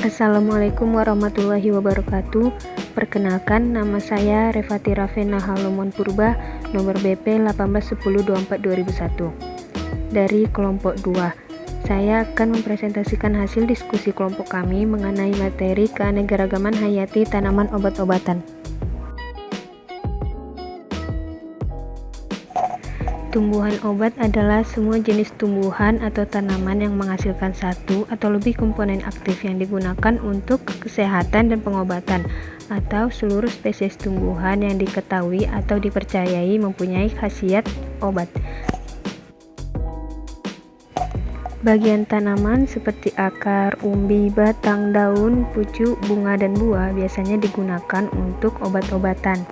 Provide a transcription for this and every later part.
Assalamualaikum warahmatullahi wabarakatuh. Perkenalkan, nama saya Revati Ravena Halomon Purba, nomor BP 181024-2001 dari kelompok 2. Saya akan mempresentasikan hasil diskusi kelompok kami mengenai materi keanekaragaman hayati tanaman obat-obatan. Tumbuhan obat adalah semua jenis tumbuhan atau tanaman yang menghasilkan satu atau lebih komponen aktif yang digunakan untuk kesehatan dan pengobatan, atau seluruh spesies tumbuhan yang diketahui atau dipercayai mempunyai khasiat obat. Bagian tanaman seperti akar, umbi, batang, daun, pucuk, bunga, dan buah biasanya digunakan untuk obat-obatan,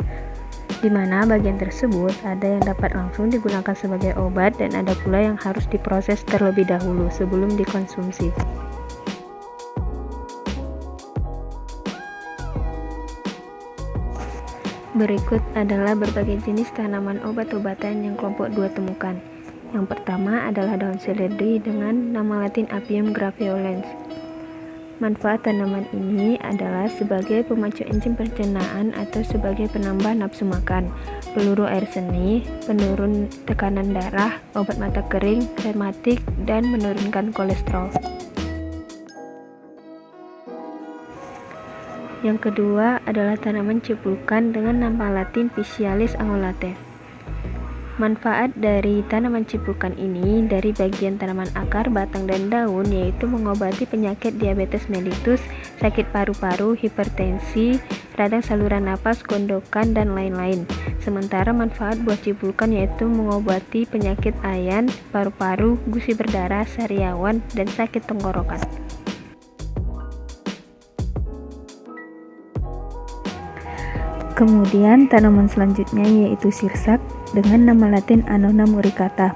di mana bagian tersebut ada yang dapat langsung digunakan sebagai obat dan ada pula yang harus diproses terlebih dahulu sebelum dikonsumsi. Berikut adalah berbagai jenis tanaman obat-obatan yang kelompok 2 temukan. Yang pertama adalah daun seledri dengan nama latin Apium graveolens. Manfaat tanaman ini adalah sebagai pemacu enzim pencernaan atau sebagai penambah nafsu makan, peluru air seni, penurun tekanan darah, obat mata kering, rematik, dan menurunkan kolesterol. Yang kedua adalah tanaman cipulkan dengan nama latin Physalis angulate. Manfaat dari tanaman cipulkan ini dari bagian tanaman akar, batang, dan daun yaitu mengobati penyakit diabetes mellitus, sakit paru-paru, hipertensi, radang saluran napas, gondokan, dan lain-lain. Sementara manfaat buah cipulkan yaitu mengobati penyakit ayan, paru-paru, gusi berdarah, sariawan, dan sakit tenggorokan. Kemudian tanaman selanjutnya yaitu sirsak dengan nama latin Annona muricata.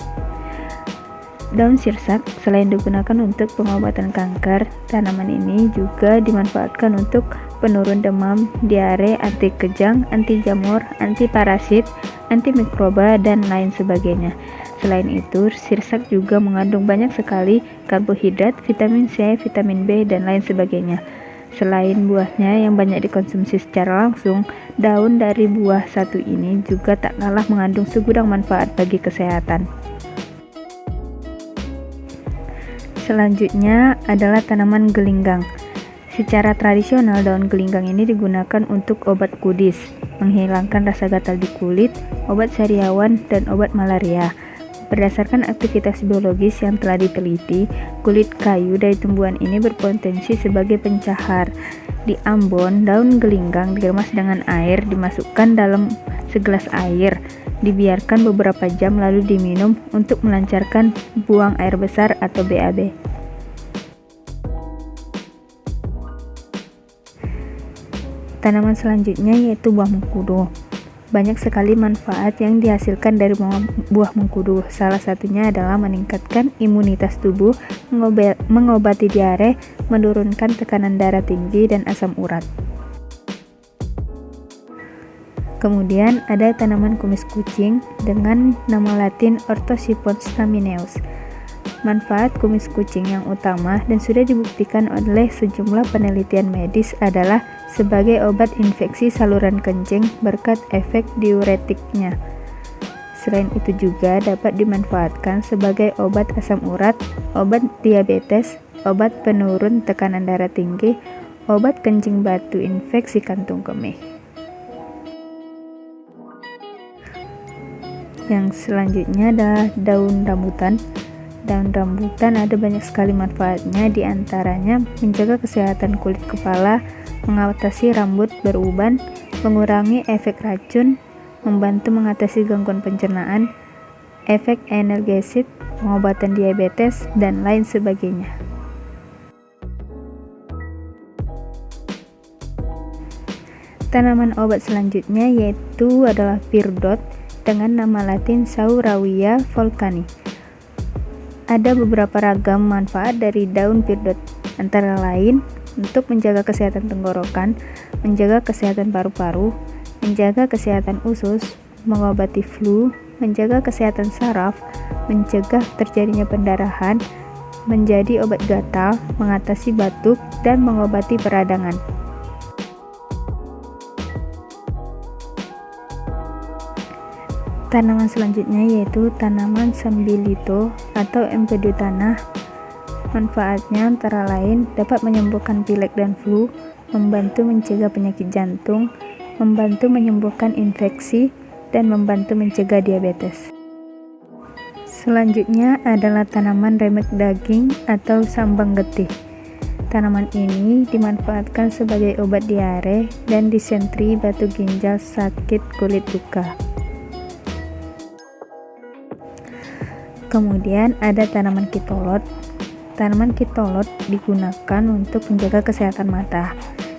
Daun sirsak selain digunakan untuk pengobatan kanker, tanaman ini juga dimanfaatkan untuk penurun demam, diare, anti kejang, anti jamur, anti parasit, anti mikroba, dan lain sebagainya. Selain itu, sirsak juga mengandung banyak sekali karbohidrat, vitamin C, vitamin B, dan lain sebagainya. Selain buahnya yang banyak dikonsumsi secara langsung, daun dari buah satu ini juga tak kalah mengandung segudang manfaat bagi kesehatan. Selanjutnya adalah tanaman gelinggang. Secara tradisional, daun gelinggang ini digunakan untuk obat kudis, menghilangkan rasa gatal di kulit, obat sariawan, dan obat malaria. Berdasarkan aktivitas biologis yang telah diteliti, kulit kayu dari tumbuhan ini berpotensi sebagai pencahar. Di Ambon, daun gelinggang dikemas dengan air, dimasukkan dalam segelas air, dibiarkan beberapa jam lalu diminum untuk melancarkan buang air besar atau BAB. Tanaman selanjutnya yaitu buah mengkudu. Banyak sekali manfaat yang dihasilkan dari buah mengkudu. Salah satunya adalah meningkatkan imunitas tubuh, mengobati diare, menurunkan tekanan darah tinggi, dan asam urat. Kemudian ada tanaman kumis kucing dengan nama latin Orthosipon stamineus. Manfaat kumis kucing yang utama dan sudah dibuktikan oleh sejumlah penelitian medis adalah sebagai obat infeksi saluran kencing berkat efek diuretiknya. Selain itu juga dapat dimanfaatkan sebagai obat asam urat, obat diabetes, obat penurun tekanan darah tinggi, obat kencing batu infeksi kantung kemih. Yang selanjutnya adalah daun rambutan. Daun rambutan ada banyak sekali manfaatnya, diantaranya menjaga kesehatan kulit kepala, mengatasi rambut beruban, mengurangi efek racun, membantu mengatasi gangguan pencernaan, efek analgesik, pengobatan diabetes, dan lain sebagainya. Tanaman obat selanjutnya yaitu adalah virdot dengan nama latin Saurawia volcani. Ada beberapa ragam manfaat dari daun virdot, antara lain untuk menjaga kesehatan tenggorokan, menjaga kesehatan paru-paru, menjaga kesehatan usus, mengobati flu, menjaga kesehatan saraf, mencegah terjadinya pendarahan, menjadi obat gatal, mengatasi batuk, dan mengobati peradangan. Tanaman selanjutnya yaitu tanaman Sambilito atau empedu tanah. Manfaatnya antara lain dapat menyembuhkan pilek dan flu, membantu mencegah penyakit jantung, membantu menyembuhkan infeksi, dan membantu mencegah diabetes. Selanjutnya adalah tanaman remek daging atau sambang getih. Tanaman ini dimanfaatkan sebagai obat diare dan disentri, batu ginjal, sakit kulit luka. Kemudian ada tanaman kitolot. Tanaman kitolot digunakan untuk menjaga kesehatan mata,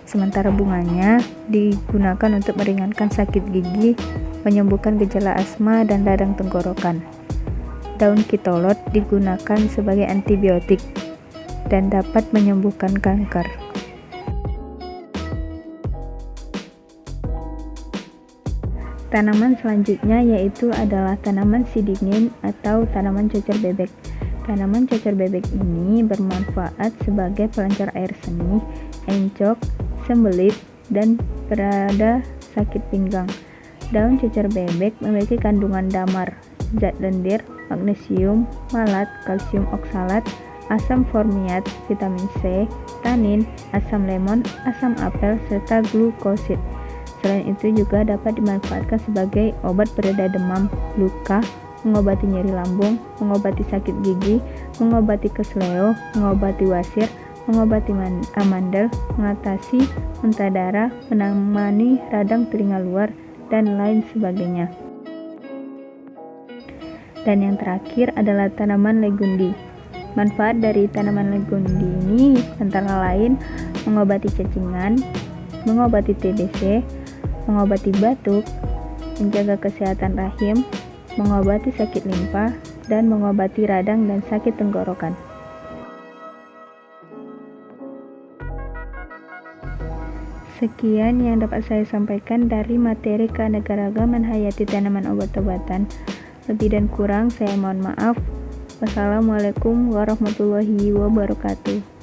sementara bunganya digunakan untuk meringankan sakit gigi, menyembuhkan gejala asma dan radang tenggorokan. Daun kitolot digunakan sebagai antibiotik dan dapat menyembuhkan kanker. Tanaman selanjutnya yaitu adalah tanaman sidingin atau tanaman cocer bebek. Tanaman cocer bebek ini bermanfaat sebagai pelancar air seni, encok, sembelit, dan pada sakit pinggang. Daun cocer bebek memiliki kandungan damar, zat lendir, magnesium, malat, kalsium oksalat, asam formiat, vitamin C, tanin, asam lemon, asam apel, serta glukosid. Selain itu juga dapat dimanfaatkan sebagai obat pereda demam, luka, mengobati nyeri lambung, mengobati sakit gigi, mengobati kesleo, mengobati wasir, mengobati amandel, mengatasi muntah darah, menangani radang telinga luar, dan lain sebagainya. Dan yang terakhir adalah tanaman legundi. Manfaat dari tanaman legundi ini antara lain mengobati cacingan, mengobati TBC, mengobati batuk, menjaga kesehatan rahim, mengobati sakit limpa, dan mengobati radang dan sakit tenggorokan. Sekian yang dapat saya sampaikan dari materi keanekaragaman hayati tanaman obat-obatan. Lebih dan kurang saya mohon maaf. Wassalamualaikum warahmatullahi wabarakatuh.